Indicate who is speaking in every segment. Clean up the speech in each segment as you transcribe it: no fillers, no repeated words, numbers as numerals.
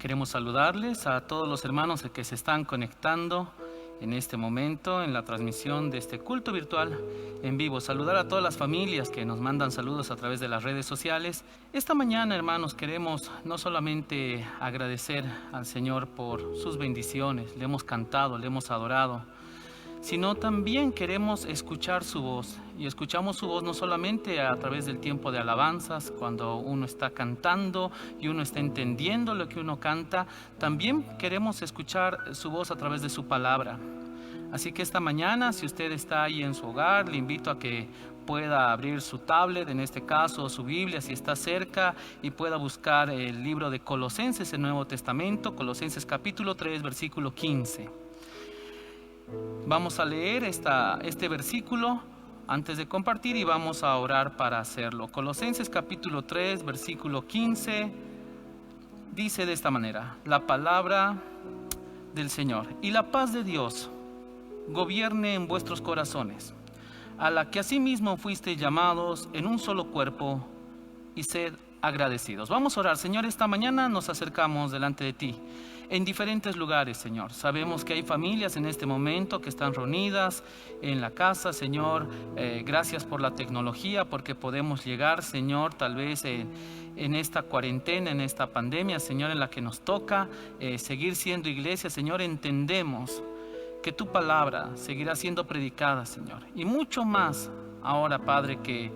Speaker 1: Queremos saludarles a todos los hermanos que se están conectando en este momento en la transmisión de este culto virtual en vivo. Saludar a todas las familias que nos mandan saludos a través de las redes sociales. Esta mañana, hermanos, queremos no solamente agradecer al Señor por sus bendiciones, le hemos cantado, le hemos adorado, sino también queremos escuchar su voz. Y escuchamos su voz no solamente a través del tiempo de alabanzas, cuando uno está cantando y uno está entendiendo lo que uno canta, también queremos escuchar su voz a través de su palabra. Así que esta mañana, si usted está ahí en su hogar, le invito a que pueda abrir su tablet, en este caso su Biblia, si está cerca, y pueda buscar el libro de Colosenses, el Nuevo Testamento, Colosenses capítulo 3, versículo 15. Vamos a leer este versículo antes de compartir y vamos a orar para hacerlo. Colosenses capítulo 3, versículo 15, dice de esta manera: la palabra del Señor. Y la paz de Dios gobierne en vuestros corazones, a la que asimismo fuisteis llamados en un solo cuerpo, y sed agradecidos. Vamos a orar. Señor, esta mañana nos acercamos delante de ti en diferentes lugares, Señor. Sabemos que hay familias en este momento que están reunidas en la casa, Señor. Gracias por la tecnología, porque podemos llegar, Señor, tal vez en esta cuarentena, en esta pandemia, Señor, en la que nos toca seguir siendo iglesia. Señor, entendemos que tu palabra seguirá siendo predicada, Señor, y mucho más ahora, Padre, que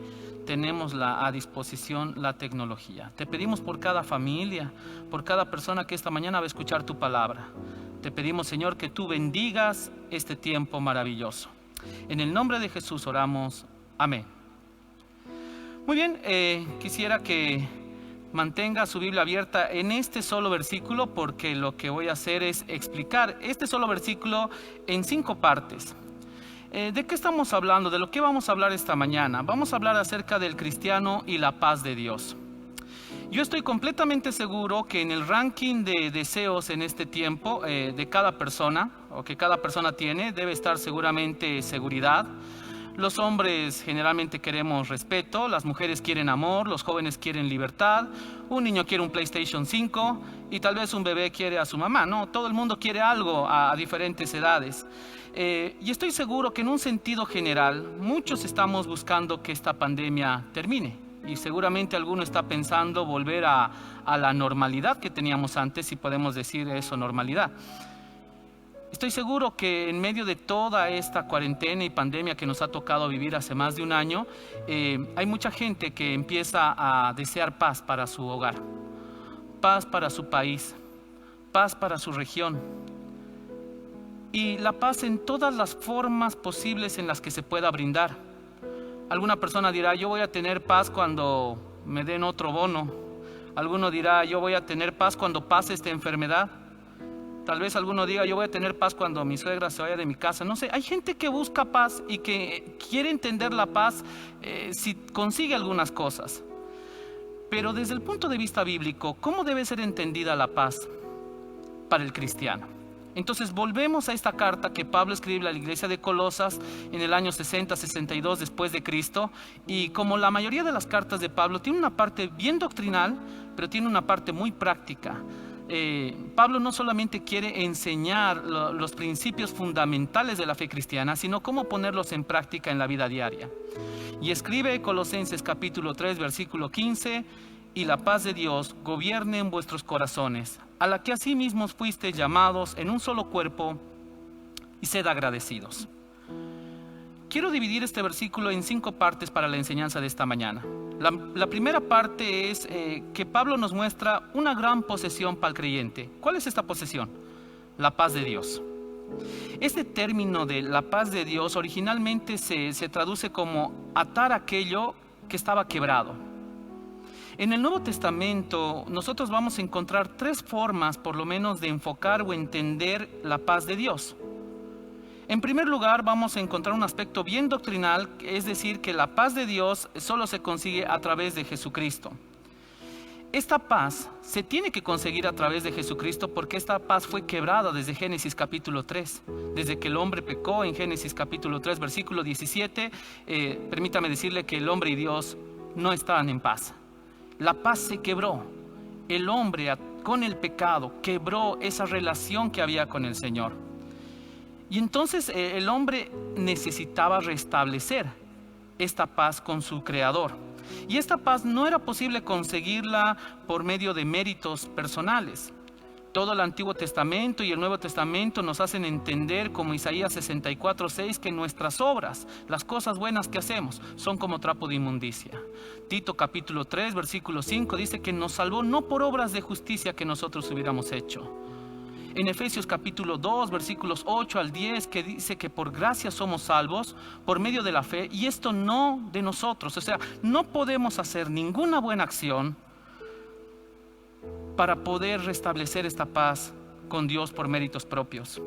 Speaker 1: tenemos a disposición la tecnología. Te pedimos por cada familia, por cada persona que esta mañana va a escuchar tu palabra. Te pedimos, Señor, que tú bendigas este tiempo maravilloso. En el nombre de Jesús oramos. Amén. Muy bien, quisiera que mantenga su Biblia abierta en este solo versículo, porque lo que voy a hacer es explicar este solo versículo en 5 partes. ¿De qué estamos hablando? ¿De lo que vamos a hablar esta mañana? Vamos a hablar acerca del cristiano y la paz de Dios. Yo estoy completamente seguro que en el ranking de deseos en este tiempo de cada persona, o que cada persona tiene, debe estar seguramente seguridad. Los hombres generalmente queremos respeto, las mujeres quieren amor, los jóvenes quieren libertad, un niño quiere un PlayStation 5 y tal vez un bebé quiere a su mamá, ¿no? Todo el mundo quiere algo a diferentes edades. Y estoy seguro que en un sentido general, muchos estamos buscando que esta pandemia termine. Y seguramente alguno está pensando volver a la normalidad que teníamos antes, si podemos decir eso, normalidad. Estoy seguro que en medio de toda esta cuarentena y pandemia que nos ha tocado vivir hace más de un año, hay mucha gente que empieza a desear paz para su hogar, paz para su país, paz para su región. Y la paz en todas las formas posibles en las que se pueda brindar. Alguna persona dirá: yo voy a tener paz cuando me den otro bono. Alguno dirá: yo voy a tener paz cuando pase esta enfermedad. Tal vez alguno diga: yo voy a tener paz cuando mi suegra se vaya de mi casa. No sé, hay gente que busca paz y que quiere entender la paz si consigue algunas cosas. Pero desde el punto de vista bíblico, ¿cómo debe ser entendida la paz para el cristiano? Entonces volvemos a esta carta que Pablo escribe a la iglesia de Colosas en el año 60-62 después de Cristo. Y como la mayoría de las cartas de Pablo, tiene una parte bien doctrinal, pero tiene una parte muy práctica. Pablo no solamente quiere enseñar los principios fundamentales de la fe cristiana, sino cómo ponerlos en práctica en la vida diaria. Y escribe Colosenses capítulo 3, versículo 15: y la paz de Dios gobierne en vuestros corazones, a la que asimismo fuisteis llamados en un solo cuerpo, y sed agradecidos. Quiero dividir este versículo en 5 partes para la enseñanza de esta mañana. La primera parte es que Pablo nos muestra una gran posesión para el creyente. ¿Cuál es esta posesión? La paz de Dios. Este término de la paz de Dios originalmente se traduce como atar aquello que estaba quebrado. En el Nuevo Testamento nosotros vamos a encontrar 3 formas por lo menos de enfocar o entender la paz de Dios. En primer lugar, vamos a encontrar un aspecto bien doctrinal, es decir, que la paz de Dios solo se consigue a través de Jesucristo. Esta paz se tiene que conseguir a través de Jesucristo, porque esta paz fue quebrada desde Génesis capítulo 3. Desde que el hombre pecó en Génesis capítulo 3, versículo 17, permítame decirle que el hombre y Dios no estaban en paz. La paz se quebró. El hombre con el pecado, quebró esa relación que había con el Señor. Y entonces el hombre necesitaba restablecer esta paz con su Creador. Y esta paz no era posible conseguirla por medio de méritos personales. Todo el Antiguo Testamento y el Nuevo Testamento nos hacen entender, como Isaías 64:6, que nuestras obras, las cosas buenas que hacemos, son como trapo de inmundicia. Tito capítulo 3, versículo 5 dice que nos salvó no por obras de justicia que nosotros hubiéramos hecho. En Efesios capítulo 2, versículos 8 al 10, que dice que por gracia somos salvos por medio de la fe, y esto no de nosotros. O sea, no podemos hacer ninguna buena acción para poder restablecer esta paz con Dios por méritos propios.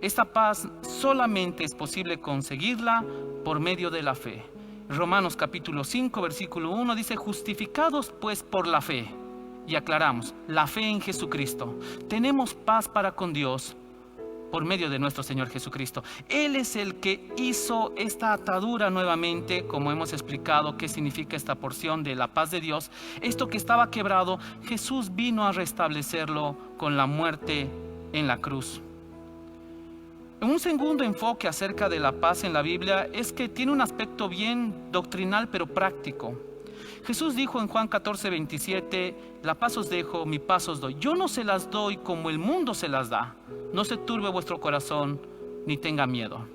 Speaker 1: Esta paz solamente es posible conseguirla por medio de la fe. Romanos capítulo 5, versículo 1 dice: justificados pues por la fe. Y aclaramos, la fe en Jesucristo. Tenemos paz para con Dios por medio de nuestro Señor Jesucristo. Él es el que hizo esta atadura nuevamente, como hemos explicado qué significa esta porción de la paz de Dios. Esto que estaba quebrado, Jesús vino a restablecerlo con la muerte en la cruz. Un segundo enfoque acerca de la paz en la Biblia es que tiene un aspecto bien doctrinal pero práctico. Jesús dijo en Juan 14:27, la paz os dejo, mi paz os doy. Yo no se las doy como el mundo se las da. No se turbe vuestro corazón, ni tenga miedo.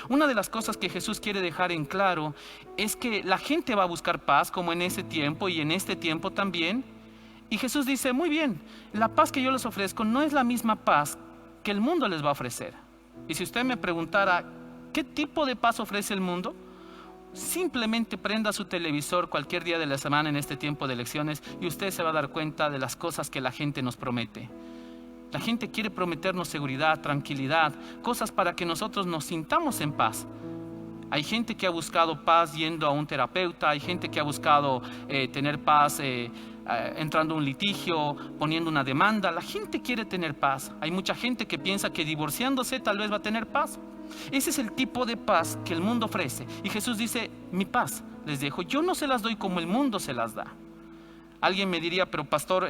Speaker 1: Una de las cosas que Jesús quiere dejar en claro es que la gente va a buscar paz, como en ese tiempo y en este tiempo también. Y Jesús dice, muy bien, la paz que yo les ofrezco no es la misma paz que el mundo les va a ofrecer. Y si usted me preguntara, ¿qué tipo de paz ofrece el mundo? Simplemente prenda su televisor cualquier día de la semana en este tiempo de elecciones y usted se va a dar cuenta de las cosas que la gente nos promete. La gente quiere prometernos seguridad, tranquilidad, cosas para que nosotros nos sintamos en paz. Hay gente que ha buscado paz yendo a un terapeuta, hay gente que ha buscado tener paz entrando a un litigio, poniendo una demanda. La gente quiere tener paz. Hay mucha gente que piensa que divorciándose tal vez va a tener paz. Ese es el tipo de paz que el mundo ofrece. Y Jesús dice, mi paz les dejo. Yo no se las doy como el mundo se las da. Alguien me diría, pero pastor,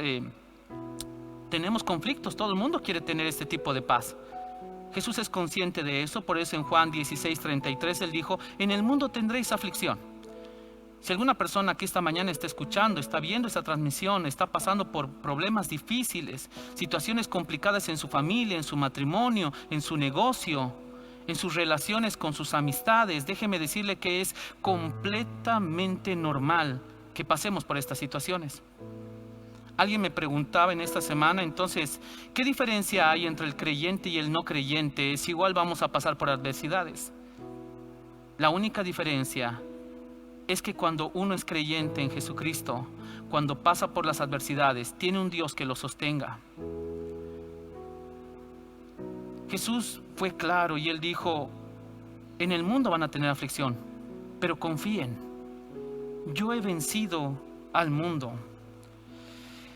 Speaker 1: tenemos conflictos. Todo el mundo quiere tener este tipo de paz. Jesús es consciente de eso. Por eso en Juan 16:33 Él dijo, en el mundo tendréis aflicción. Si alguna persona que esta mañana está escuchando, está viendo esta transmisión, está pasando por problemas difíciles, situaciones complicadas en su familia, en su matrimonio, en su negocio, en sus relaciones con sus amistades, déjeme decirle que es completamente normal que pasemos por estas situaciones. Alguien me preguntaba en esta semana, entonces, ¿qué diferencia hay entre el creyente y el no creyente? Es igual, vamos a pasar por adversidades. La única diferencia es que cuando uno es creyente en Jesucristo, cuando pasa por las adversidades, tiene un Dios que lo sostenga. Jesús fue claro y Él dijo, en el mundo van a tener aflicción, pero confíen, yo he vencido al mundo.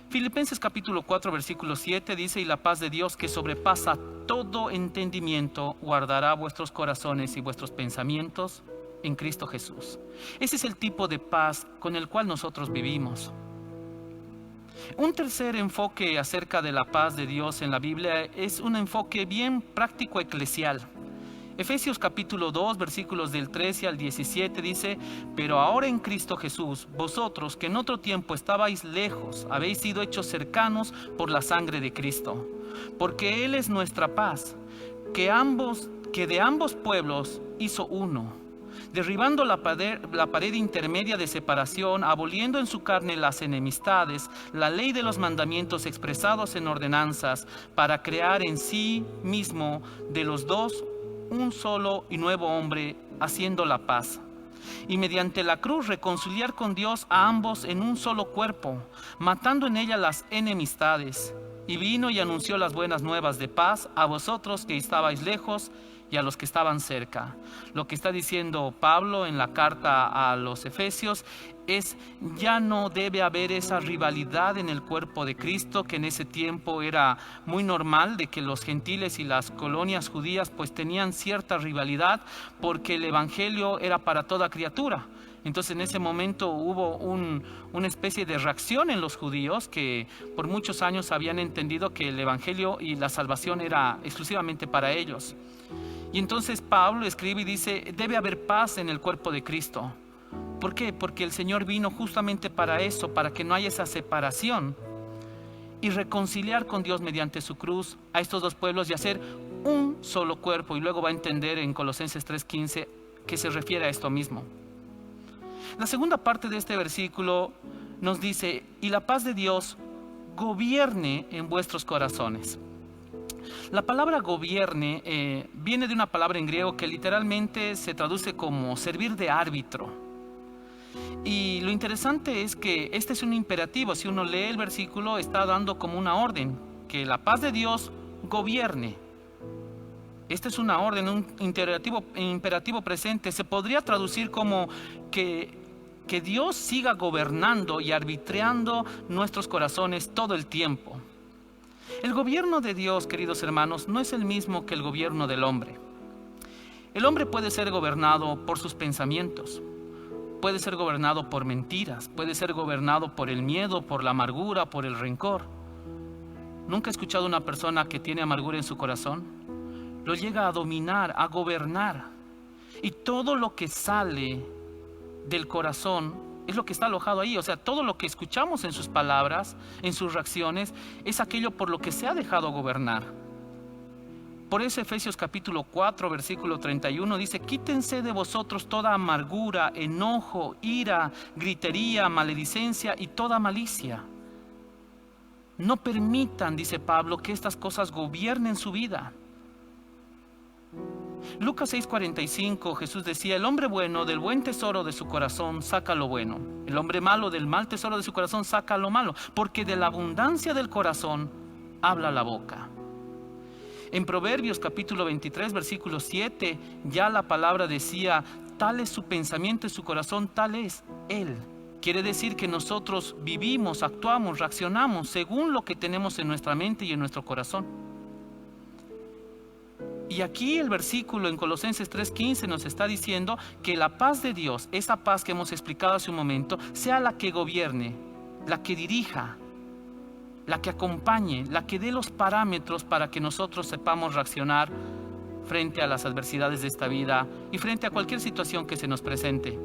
Speaker 1: Filipenses capítulo 4 versículo 7 dice, y la paz de Dios que sobrepasa todo entendimiento guardará vuestros corazones y vuestros pensamientos en Cristo Jesús. Ese es el tipo de paz con el cual nosotros vivimos. Un tercer enfoque acerca de la paz de Dios en la Biblia es un enfoque bien práctico eclesial. Efesios capítulo 2 versículos del 13 al 17 dice, pero ahora en Cristo Jesús, vosotros que en otro tiempo estabais lejos, habéis sido hechos cercanos por la sangre de Cristo, porque Él es nuestra paz, que de ambos pueblos hizo uno, derribando la pared intermedia de separación, aboliendo en su carne las enemistades, la ley de los mandamientos expresados en ordenanzas, para crear en sí mismo de los dos un solo y nuevo hombre, haciendo la paz. Y mediante la cruz reconciliar con Dios a ambos en un solo cuerpo, matando en ella las enemistades. Y vino y anunció las buenas nuevas de paz a vosotros que estabais lejos y a los que estaban cerca. Lo que está diciendo Pablo en la carta a los Efesios es, ya no debe haber esa rivalidad en el cuerpo de Cristo, que en ese tiempo era muy normal, de que los gentiles y las colonias judías pues tenían cierta rivalidad, porque el evangelio era para toda criatura. Entonces en ese momento hubo una especie de reacción en los judíos que por muchos años habían entendido que el evangelio y la salvación era exclusivamente para ellos. Y entonces Pablo escribe y dice, debe haber paz en el cuerpo de Cristo. ¿Por qué? Porque el Señor vino justamente para eso, para que no haya esa separación y reconciliar con Dios mediante su cruz a estos dos pueblos y hacer un solo cuerpo. Y luego va a entender en Colosenses 3:15 que se refiere a esto mismo. La segunda parte de este versículo nos dice, y la paz de Dios gobierne en vuestros corazones. La palabra gobierne viene de una palabra en griego que literalmente se traduce como servir de árbitro. Y lo interesante es que este es un imperativo. Si uno lee el versículo, está dando como una orden, que la paz de Dios gobierne. Esta es una orden, un imperativo presente. Se podría traducir como que Dios siga gobernando y arbitrando nuestros corazones todo el tiempo. El gobierno de Dios, queridos hermanos, no es el mismo que el gobierno del hombre. El hombre puede ser gobernado por sus pensamientos, puede ser gobernado por mentiras, puede ser gobernado por el miedo, por la amargura, por el rencor. ¿Nunca he escuchado a una persona que tiene amargura en su corazón? Lo llega a dominar, a gobernar. Y todo lo que sale del corazón es lo que está alojado ahí. O sea, todo lo que escuchamos en sus palabras, en sus reacciones, es aquello por lo que se ha dejado gobernar. Por eso Efesios capítulo 4, versículo 31 dice, quítense de vosotros toda amargura, enojo, ira, gritería, maledicencia y toda malicia. No permitan, dice Pablo, que estas cosas gobiernen su vida. Lucas 6:45, Jesús decía, el hombre bueno del buen tesoro de su corazón saca lo bueno. El hombre malo del mal tesoro de su corazón saca lo malo, porque de la abundancia del corazón habla la boca. En Proverbios capítulo 23, versículo 7, ya la palabra decía, tal es su pensamiento y su corazón, tal es él. Quiere decir que nosotros vivimos, actuamos, reaccionamos según lo que tenemos en nuestra mente y en nuestro corazón. Y aquí el versículo en Colosenses 3:15 nos está diciendo que la paz de Dios, esa paz que hemos explicado hace un momento, sea la que gobierne, la que dirija, la que acompañe, la que dé los parámetros para que nosotros sepamos reaccionar frente a las adversidades de esta vida y frente a cualquier situación que se nos presente.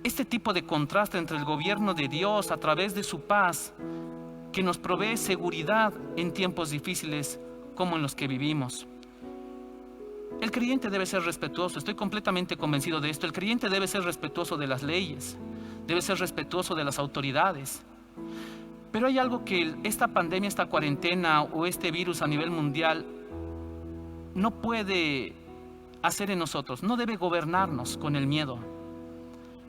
Speaker 1: Este tipo de contraste entre el gobierno de Dios a través de su paz, que nos provee seguridad en tiempos difíciles como en los que vivimos. El creyente debe ser respetuoso, estoy completamente convencido de esto. El creyente debe ser respetuoso de las leyes, debe ser respetuoso de las autoridades. Pero hay algo que esta pandemia, esta cuarentena o este virus a nivel mundial no puede hacer en nosotros, no debe gobernarnos con el miedo.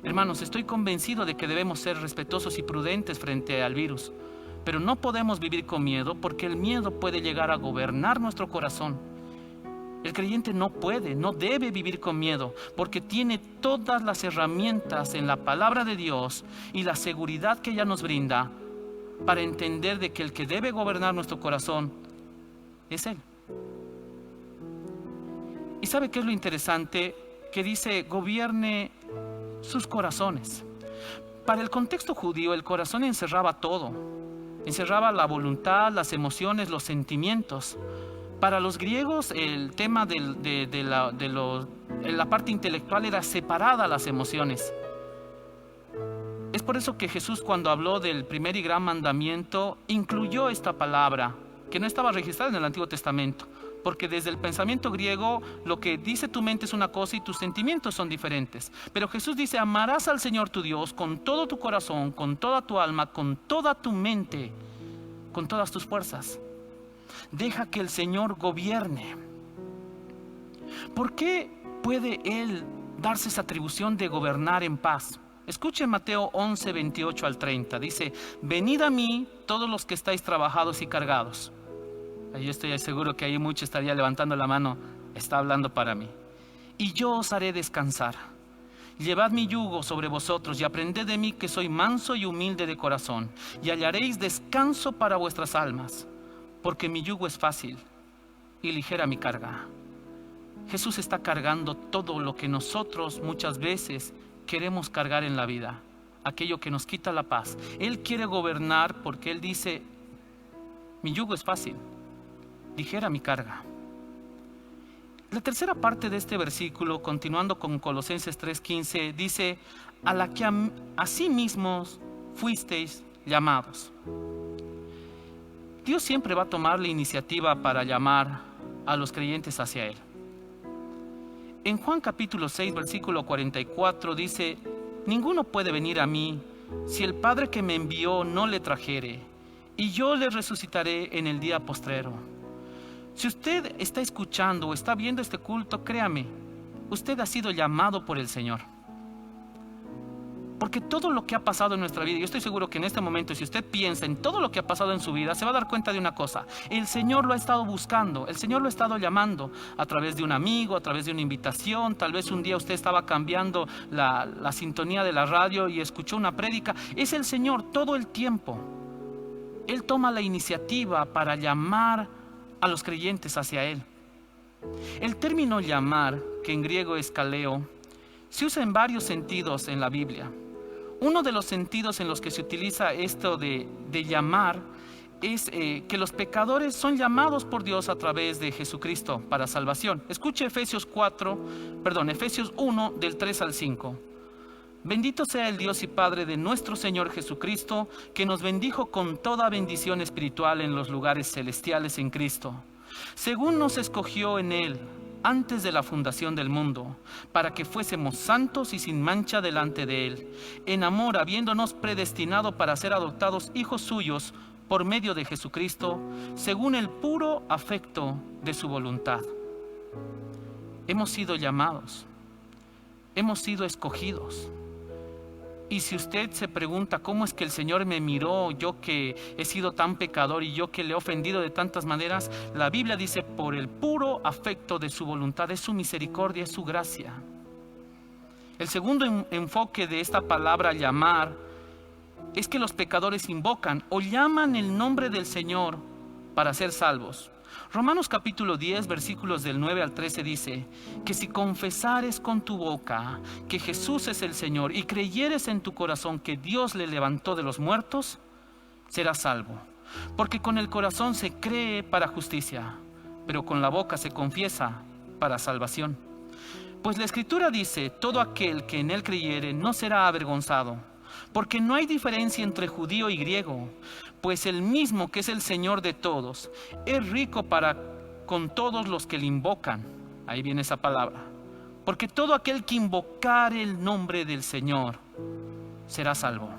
Speaker 1: Hermanos, estoy convencido de que debemos ser respetuosos y prudentes frente al virus, pero no podemos vivir con miedo porque el miedo puede llegar a gobernar nuestro corazón. El creyente no puede, no debe vivir con miedo porque tiene todas las herramientas en la palabra de Dios y la seguridad que ella nos brinda para entender de que el que debe gobernar nuestro corazón es Él. ¿Y sabe qué es lo interesante? Que dice, gobierne sus corazones. Para el contexto judío, el corazón encerraba todo. Encerraba la voluntad, las emociones, los sentimientos. Para los griegos, el tema de la parte intelectual era separada a las emociones. Es por eso que Jesús, cuando habló del primer y gran mandamiento, incluyó esta palabra, que no estaba registrada en el Antiguo Testamento. Porque desde el pensamiento griego, lo que dice tu mente es una cosa y tus sentimientos son diferentes. Pero Jesús dice, amarás al Señor tu Dios con todo tu corazón, con toda tu alma, con toda tu mente, con todas tus fuerzas. Deja que el Señor gobierne. ¿Por qué puede Él darse esa atribución de gobernar en paz? Escuchen Mateo 11, 28 al 30. Dice, venid a mí todos los que estáis trabajados y cargados. Yo estoy seguro que ahí muchos estaría levantando la mano, está hablando para mí. Y yo os haré descansar. Llevad mi yugo sobre vosotros y aprended de mí que soy manso y humilde de corazón, y hallaréis descanso para vuestras almas, porque mi yugo es fácil y ligera mi carga. Jesús está cargando todo lo que nosotros muchas veces queremos cargar en la vida, aquello que nos quita la paz. Él quiere gobernar porque Él dice, mi yugo es fácil, ligera mi carga. La tercera parte de este versículo, continuando con Colosenses 3:15, dice, a la que así mismos fuisteis llamados. Dios siempre va a tomar la iniciativa para llamar a los creyentes hacia Él. En Juan capítulo 6, versículo 44 dice, ninguno puede venir a mí si el Padre que me envió no le trajere, y yo le resucitaré en el día postrero. Si usted está escuchando o está viendo este culto, créame, usted ha sido llamado por el Señor. Porque todo lo que ha pasado en nuestra vida, yo estoy seguro que en este momento, si usted piensa en todo lo que ha pasado en su vida, se va a dar cuenta de una cosa: el Señor lo ha estado buscando, el Señor lo ha estado llamando a través de un amigo, a través de una invitación. Tal vez un día usted estaba cambiando la sintonía de la radio y escuchó una prédica. Es el Señor todo el tiempo. Él toma la iniciativa para llamar a los creyentes hacia Él. El término llamar, que en griego es kaleo, se usa en varios sentidos en la Biblia. Uno de los sentidos en los que se utiliza esto de llamar es que los pecadores son llamados por Dios a través de Jesucristo para salvación. Escuche Efesios 1 del 3 al 5. Bendito sea el Dios y Padre de nuestro Señor Jesucristo, que nos bendijo con toda bendición espiritual en los lugares celestiales en Cristo, según nos escogió en Él antes de la fundación del mundo, para que fuésemos santos y sin mancha delante de Él, en amor, habiéndonos predestinado para ser adoptados hijos suyos por medio de Jesucristo, según el puro afecto de su voluntad. Hemos sido llamados, hemos sido escogidos. Y si usted se pregunta cómo es que el Señor me miró, yo que he sido tan pecador y yo que le he ofendido de tantas maneras, la Biblia dice, por el puro afecto de su voluntad, es su misericordia, es su gracia. El segundo enfoque de esta palabra llamar es que los pecadores invocan o llaman el nombre del Señor para ser salvos. Romanos capítulo 10, versículos del 9 al 13 dice que si confesares con tu boca que Jesús es el Señor y creyeres en tu corazón que Dios le levantó de los muertos, serás salvo. Porque con el corazón se cree para justicia, pero con la boca se confiesa para salvación. Pues la Escritura dice, todo aquel que en Él creyere no será avergonzado, porque no hay diferencia entre judío y griego, pues el mismo que es el Señor de todos, es rico para con todos los que le invocan. Ahí viene esa palabra. Porque todo aquel que invocare el nombre del Señor será salvo.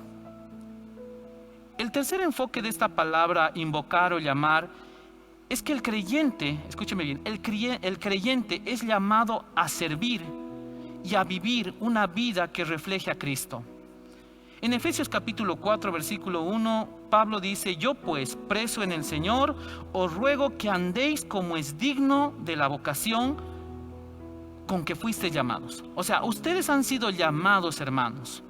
Speaker 1: El tercer enfoque de esta palabra, invocar o llamar, es que el creyente, escúcheme bien, el creyente es llamado a servir y a vivir una vida que refleje a Cristo. En Efesios capítulo 4, versículo 1, Pablo dice, yo pues, preso en el Señor, os ruego que andéis como es digno de la vocación con que fuisteis llamados. O sea, ustedes han sido llamados, hermanos,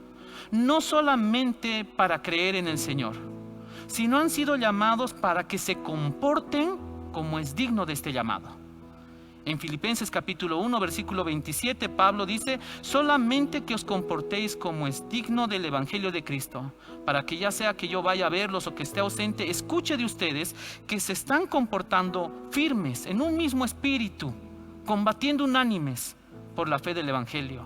Speaker 1: no solamente para creer en el Señor, sino han sido llamados para que se comporten como es digno de este llamado. En Filipenses capítulo 1, versículo 27, Pablo dice, solamente que os comportéis como es digno del Evangelio de Cristo, para que ya sea que yo vaya a verlos o que esté ausente, escuche de ustedes que se están comportando firmes en un mismo espíritu, combatiendo unánimes por la fe del Evangelio.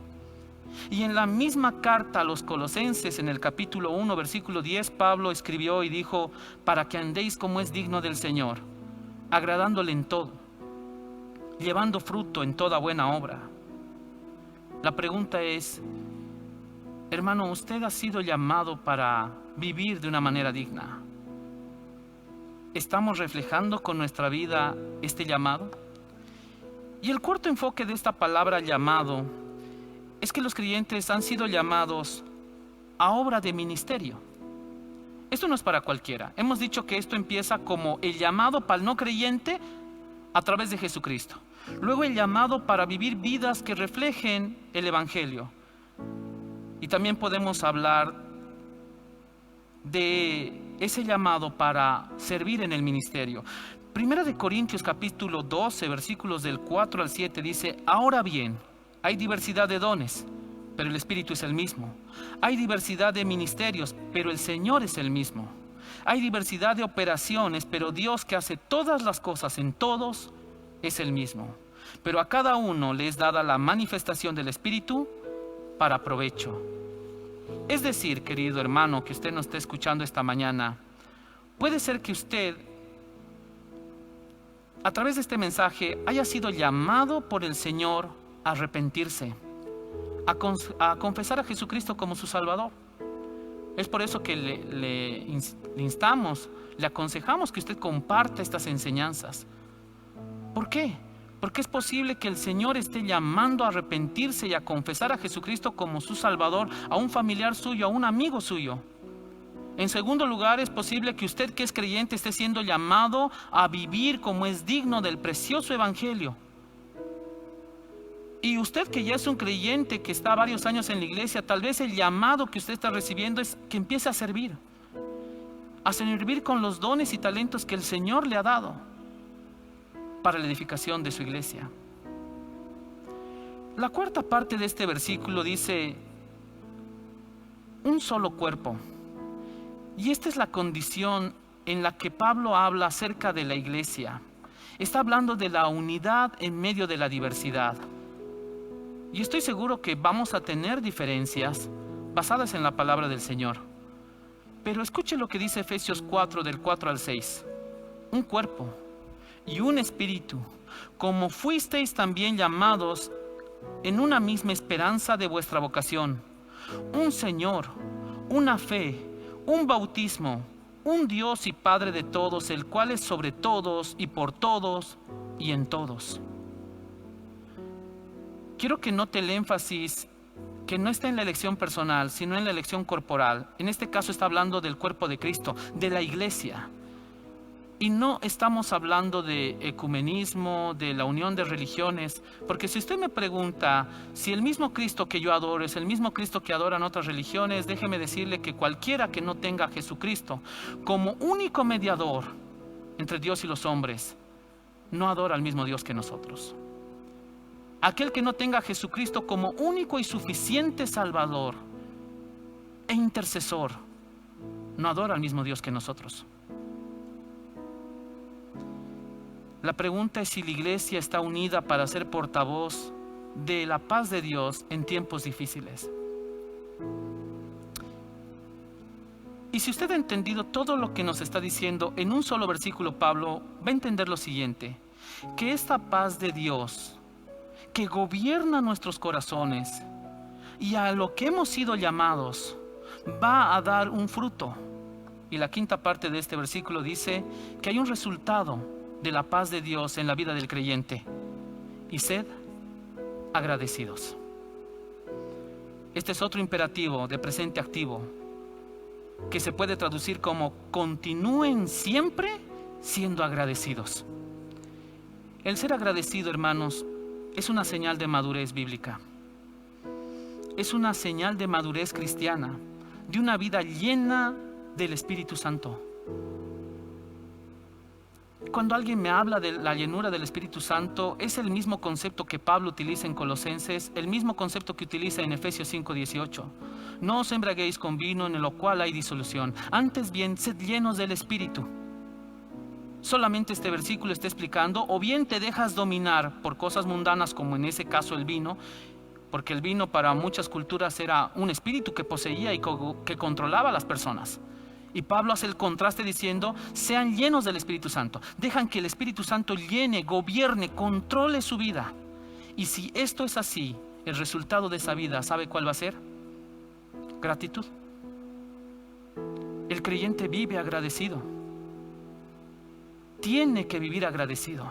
Speaker 1: Y en la misma carta a los Colosenses, en el capítulo 1, versículo 10, Pablo escribió y dijo, para que andéis como es digno del Señor, agradándole en todo, llevando fruto en toda buena obra. La pregunta es, hermano, ¿usted ha sido llamado para vivir de una manera digna? ¿Estamos reflejando con nuestra vida este llamado? Y el cuarto enfoque de esta palabra llamado es que los creyentes han sido llamados a obra de ministerio. Esto no es para cualquiera. Hemos dicho que esto empieza como el llamado para el no creyente a través de Jesucristo. Luego el llamado para vivir vidas que reflejen el Evangelio. Y también podemos hablar de ese llamado para servir en el ministerio. Primera de Corintios capítulo 12, versículos del 4 al 7 dice: ahora bien, hay diversidad de dones, pero el Espíritu es el mismo. Hay diversidad de ministerios, pero el Señor es el mismo. Hay diversidad de operaciones, pero Dios, que hace todas las cosas en todos, es el mismo. Pero a cada uno le es dada la manifestación del Espíritu para provecho. Es decir, querido hermano, que usted nos esté escuchando esta mañana, puede ser que usted, a través de este mensaje, haya sido llamado por el Señor a arrepentirse, a confesar a Jesucristo como su Salvador. Es por eso que le instamos, le aconsejamos que usted comparta estas enseñanzas. ¿Por qué? Porque es posible que el Señor esté llamando a arrepentirse y a confesar a Jesucristo como su Salvador a un familiar suyo, a un amigo suyo. En segundo lugar, es posible que usted, que es creyente, esté siendo llamado a vivir como es digno del precioso Evangelio. Y usted, que ya es un creyente, que está varios años en la iglesia, tal vez el llamado que usted está recibiendo es que empiece a servir con los dones y talentos que el Señor le ha dado para la edificación de su iglesia. La cuarta parte de este versículo dice: un solo cuerpo. Y esta es la condición en la que Pablo habla acerca de la iglesia. Está hablando de la unidad en medio de la diversidad. Y estoy seguro que vamos a tener diferencias basadas en la palabra del Señor. Pero escuche lo que dice Efesios 4, del 4 al 6. Un cuerpo y un espíritu, como fuisteis también llamados en una misma esperanza de vuestra vocación. Un Señor, una fe, un bautismo, un Dios y Padre de todos, el cual es sobre todos y por todos y en todos. Quiero que note el énfasis que no está en la elección personal, sino en la elección corporal. En este caso está hablando del cuerpo de Cristo, de la iglesia. Y no estamos hablando de ecumenismo, de la unión de religiones, porque si usted me pregunta si el mismo Cristo que yo adoro es el mismo Cristo que adoran otras religiones, déjeme decirle que cualquiera que no tenga a Jesucristo como único mediador entre Dios y los hombres, no adora al mismo Dios que nosotros. Aquel que no tenga a Jesucristo como único y suficiente Salvador e intercesor, no adora al mismo Dios que nosotros. La pregunta es si la iglesia está unida para ser portavoz de la paz de Dios en tiempos difíciles. Y si usted ha entendido todo lo que nos está diciendo en un solo versículo, Pablo va a entender lo siguiente: que esta paz de Dios que gobierna nuestros corazones y a lo que hemos sido llamados va a dar un fruto. Y la quinta parte de este versículo dice que hay un resultado de la paz de Dios en la vida del creyente: y sed agradecidos. Este es otro imperativo de presente activo que se puede traducir como: continúen siempre siendo agradecidos. El ser agradecido, hermanos, es una señal de madurez bíblica. Es una señal de madurez cristiana, de una vida llena del Espíritu Santo. Cuando alguien me habla de la llenura del Espíritu Santo, es el mismo concepto que Pablo utiliza en Colosenses, el mismo concepto que utiliza en Efesios 5:18. No os embriaguéis con vino, en lo cual hay disolución, antes bien sed llenos del Espíritu. Solamente este versículo está explicando: o bien te dejas dominar por cosas mundanas, como en ese caso el vino, porque el vino para muchas culturas era un espíritu que poseía y que controlaba a las personas. Y Pablo hace el contraste diciendo: sean llenos del Espíritu Santo. Dejan que el Espíritu Santo llene, gobierne, controle su vida. Y si esto es así, el resultado de esa vida, ¿sabe cuál va a ser? Gratitud. El creyente vive agradecido. Tiene que vivir agradecido.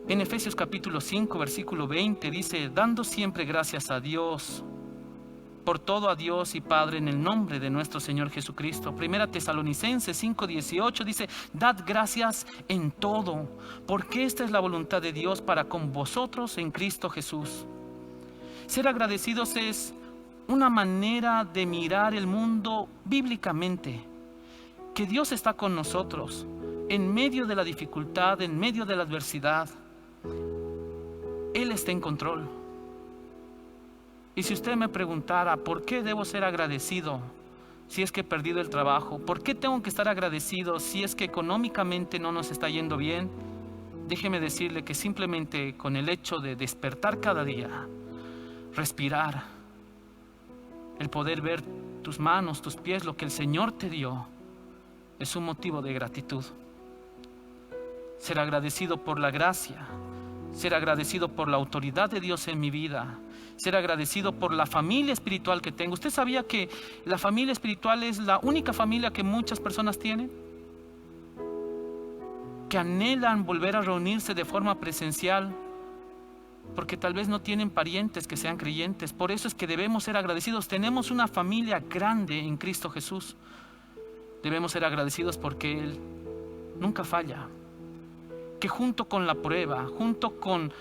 Speaker 1: En Efesios capítulo 5, versículo 20 dice: dando siempre gracias a Dios por todo, a Dios y Padre, en el nombre de nuestro Señor Jesucristo. Primera Tesalonicenses 5:18 dice: dad gracias en todo, porque esta es la voluntad de Dios para con vosotros en Cristo Jesús. Ser agradecidos es una manera de mirar el mundo bíblicamente, que Dios está con nosotros en medio de la dificultad, en medio de la adversidad. Él está en control. Y si usted me preguntara, ¿por qué debo ser agradecido si es que he perdido el trabajo? ¿Por qué tengo que estar agradecido si es que económicamente no nos está yendo bien? Déjeme decirle que simplemente con el hecho de despertar cada día, respirar, el poder ver tus manos, tus pies, lo que el Señor te dio, es un motivo de gratitud. Ser agradecido por la gracia, ser agradecido por la autoridad de Dios en mi vida, ser agradecido por la familia espiritual que tengo. ¿Usted sabía que la familia espiritual es la única familia que muchas personas tienen? Que anhelan volver a reunirse de forma presencial, porque tal vez no tienen parientes que sean creyentes. Por eso es que debemos ser agradecidos. Tenemos una familia grande en Cristo Jesús. Debemos ser agradecidos porque Él nunca falla. Que junto con la prueba, junto con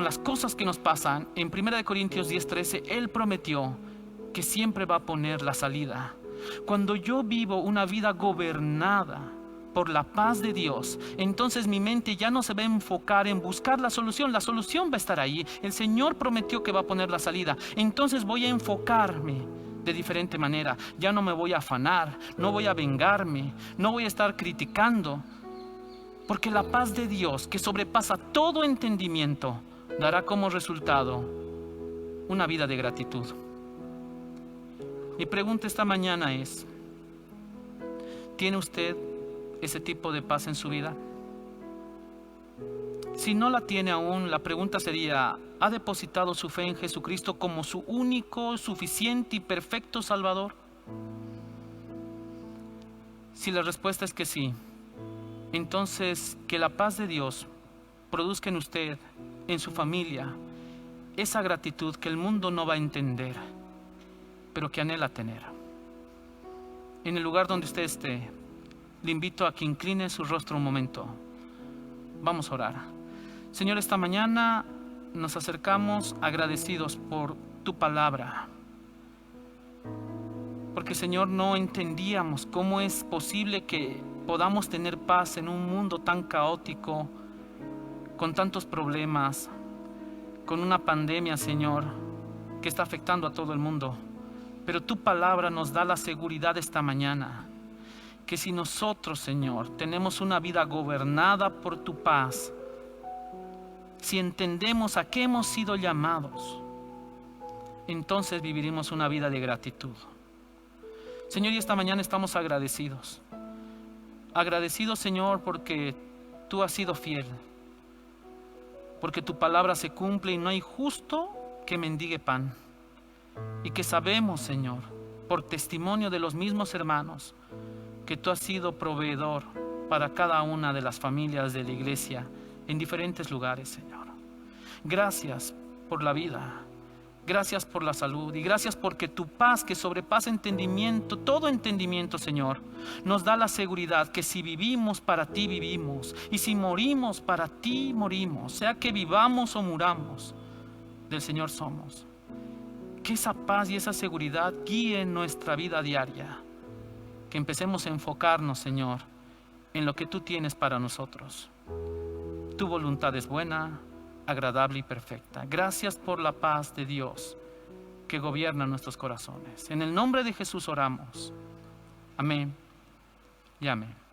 Speaker 1: las cosas que nos pasan, en 1 Corintios 10:13, Él prometió que siempre va a poner la salida. Cuando yo vivo una vida gobernada por la paz de Dios, entonces mi mente ya no se va a enfocar en buscar la solución va a estar ahí. El Señor prometió que va a poner la salida. Entonces voy a enfocarme de diferente manera. Ya no me voy a afanar, no voy a vengarme, no voy a estar criticando, porque la paz de Dios, que sobrepasa todo entendimiento, dará como resultado una vida de gratitud. Mi pregunta esta mañana es, ¿tiene usted ese tipo de paz en su vida? Si no la tiene aún, la pregunta sería, ¿ha depositado su fe en Jesucristo como su único, suficiente y perfecto Salvador? Si la respuesta es que sí, entonces que la paz de Dios produzca en usted, en su familia, esa gratitud que el mundo no va a entender, pero que anhela tener. En el lugar donde usted esté, le invito a que incline su rostro un momento. Vamos a orar. Señor, esta mañana nos acercamos agradecidos por tu palabra. Porque, Señor, no entendíamos cómo es posible que podamos tener paz en un mundo tan caótico, con tantos problemas, con una pandemia, Señor, que está afectando a todo el mundo. Pero tu palabra nos da la seguridad esta mañana, que si nosotros, Señor, tenemos una vida gobernada por tu paz, si entendemos a qué hemos sido llamados, entonces viviremos una vida de gratitud. Señor, y esta mañana estamos agradecidos. Agradecidos, Señor, porque tú has sido fiel, porque tu palabra se cumple y no hay justo que mendigue pan. Y que sabemos, Señor, por testimonio de los mismos hermanos, que tú has sido proveedor para cada una de las familias de la iglesia en diferentes lugares, Señor. Gracias por la vida, gracias por la salud y gracias porque tu paz, que sobrepasa entendimiento, todo entendimiento, Señor, nos da la seguridad que si vivimos, para ti vivimos, y si morimos, para ti morimos. Sea que vivamos o muramos, del Señor somos. Que esa paz y esa seguridad guíen nuestra vida diaria. Que empecemos a enfocarnos, Señor, en lo que tú tienes para nosotros. Tu voluntad es buena, agradable y perfecta. Gracias por la paz de Dios que gobierna nuestros corazones. En el nombre de Jesús oramos. Amén y amén.